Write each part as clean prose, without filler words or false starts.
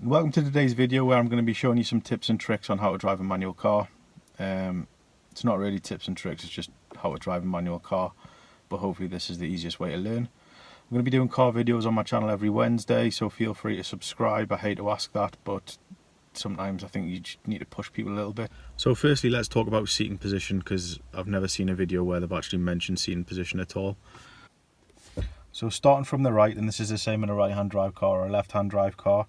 Welcome to today's video where I'm going to be showing you some tips and tricks on how to drive a manual car. It's not really tips and tricks, it's just how to drive a manual car, but hopefully this is the easiest way to learn. I'm going to be doing car videos on my channel every Wednesday, so feel free to subscribe. I hate to ask that, but sometimes I think you just need to push people a little bit. So firstly, let's talk about seating position, because I've never seen a video where they've actually mentioned seating position at all. So starting from the right, and this is the same in a right-hand drive car or a left-hand drive car,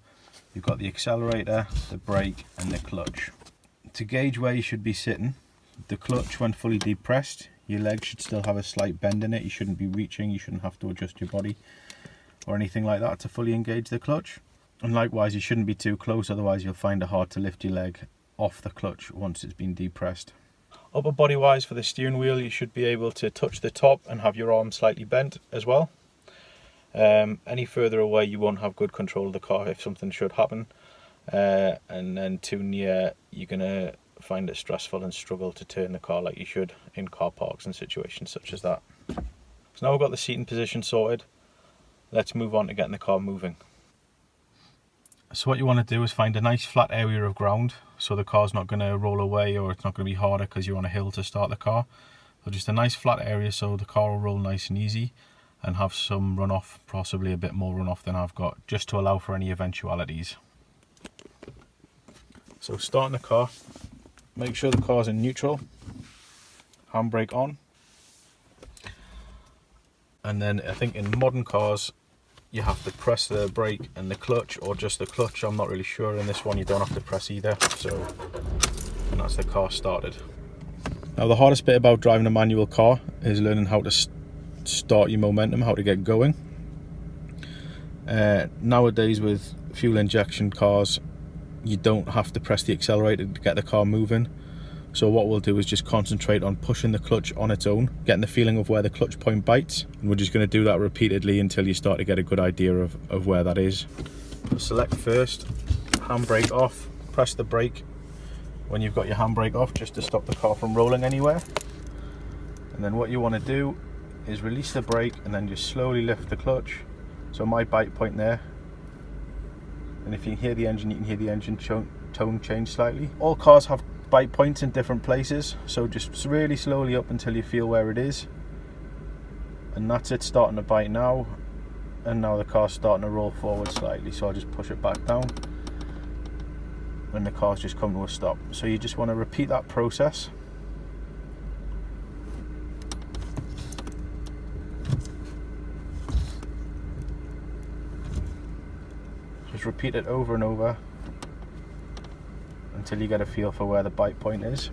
you've got the accelerator, the brake and the clutch. To gauge where you should be sitting, the clutch when fully depressed, your leg should still have a slight bend in it. You shouldn't be reaching, you shouldn't have to adjust your body or anything like that to fully engage the clutch. And likewise, you shouldn't be too close, otherwise you'll find it hard to lift your leg off the clutch once it's been depressed. Upper body wise, for the steering wheel, you should be able to touch the top and have your arm slightly bent as well. Any further away you won't have good control of the car if something should happen, and then too near you're going to find it stressful and struggle to turn the car like you should in car parks and situations such as that. So now we've got the seating position sorted, let's move on to getting the car moving. So what you want to do is find a nice flat area of ground so the car's not going to roll away or it's not going to be harder because you're on a hill to start the car. So just a nice flat area so the car will roll nice and easy and have some runoff, possibly a bit more runoff than I've got, just to allow for any eventualities. So starting the car, make sure the car's in neutral, handbrake on, and then I think in modern cars you have to press the brake and the clutch, or just the clutch, I'm not really sure. In this one you don't have to press either, so and that's the car started. Now the hardest bit about driving a manual car is learning how to start your momentum, how to get going. Nowadays with fuel injection cars you don't have to press the accelerator to get the car moving, so what we'll do is just concentrate on pushing the clutch on its own, getting the feeling of where the clutch point bites, and we're just going to do that repeatedly until you start to get a good idea of where that is. Select first, handbrake off, press the brake when you've got your handbrake off just to stop the car from rolling anywhere, and then what you want to do is release the brake and then just slowly lift the clutch. So my bite point there, and if you can hear the engine, you can hear the engine tone change slightly. All cars have bite points in different places, so just really slowly up until you feel where it is, and that's it, starting to bite now. And now the car's starting to roll forward slightly, so I'll just push it back down and the car's just come to a stop. So you just want to repeat that process. Just repeat it over and over until you get a feel for where the bite point is.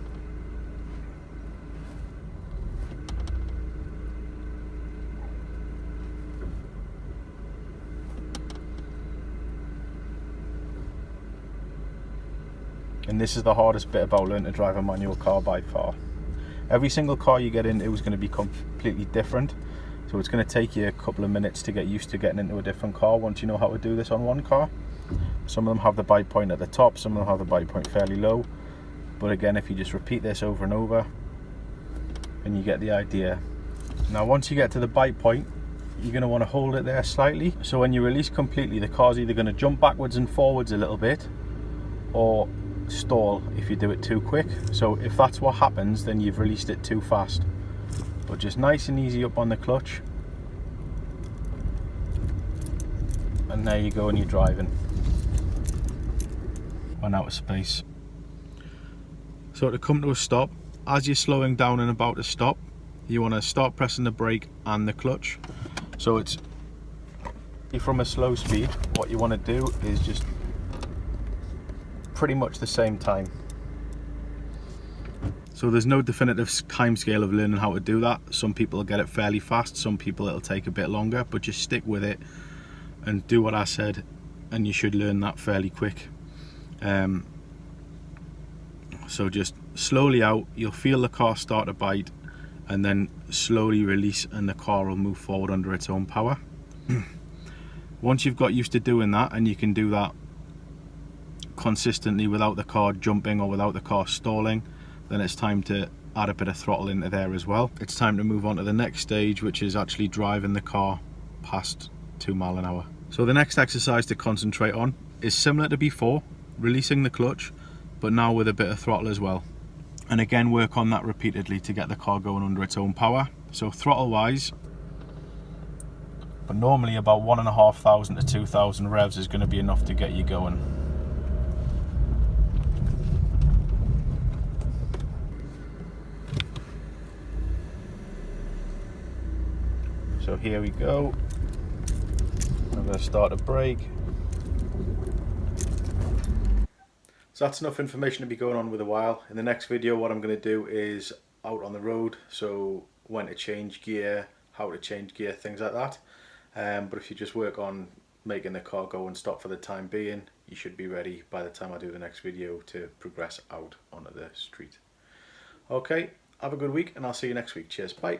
And this is the hardest bit about learning to drive a manual car by far. Every single car you get into is going to be completely different. So it's going to take you a couple of minutes to get used to getting into a different car once you know how to do this on one car. Some of them have the bite point at the top, some of them have the bite point fairly low. But again, if you just repeat this over and over, and you get the idea. Now once you get to the bite point, you're going to want to hold it there slightly. So when you release completely, the car's either going to jump backwards and forwards a little bit, or stall if you do it too quick. So if that's what happens, then you've released it too fast. But just nice and easy up on the clutch, and there you go, and you're driving. Run out of space. So to come to a stop, as you're slowing down and about to stop, you want to start pressing the brake and the clutch. So it's from a slow speed, what you want to do is just pretty much the same time. So there's no definitive time scale of learning how to do that. Some people will get it fairly fast, some people it'll take a bit longer, but just stick with it and do what I said and you should learn that fairly quick. So just slowly out, you'll feel the car start to bite, and then slowly release and the car will move forward under its own power. Once you've got used to doing that, and you can do that consistently without the car jumping or without the car stalling, then it's time to add a bit of throttle into there as well. It's time to move on to the next stage, which is actually driving the car past 2 miles an hour. So the next exercise to concentrate on is similar to before, releasing the clutch, but now with a bit of throttle as well. And again, work on that repeatedly to get the car going under its own power. So throttle wise, but normally about 1,500 to 2,000 revs is going to be enough to get you going. So here we go. I'm going to start a brake. So that's enough information to be going on with a while. In the next video, what I'm going to do is out on the road, so when to change gear, how to change gear, things like that. But if you just work on making the car go and stop for the time being, you should be ready by the time I do the next video to progress out onto the street. Okay, have a good week and I'll see you next week. Cheers, bye.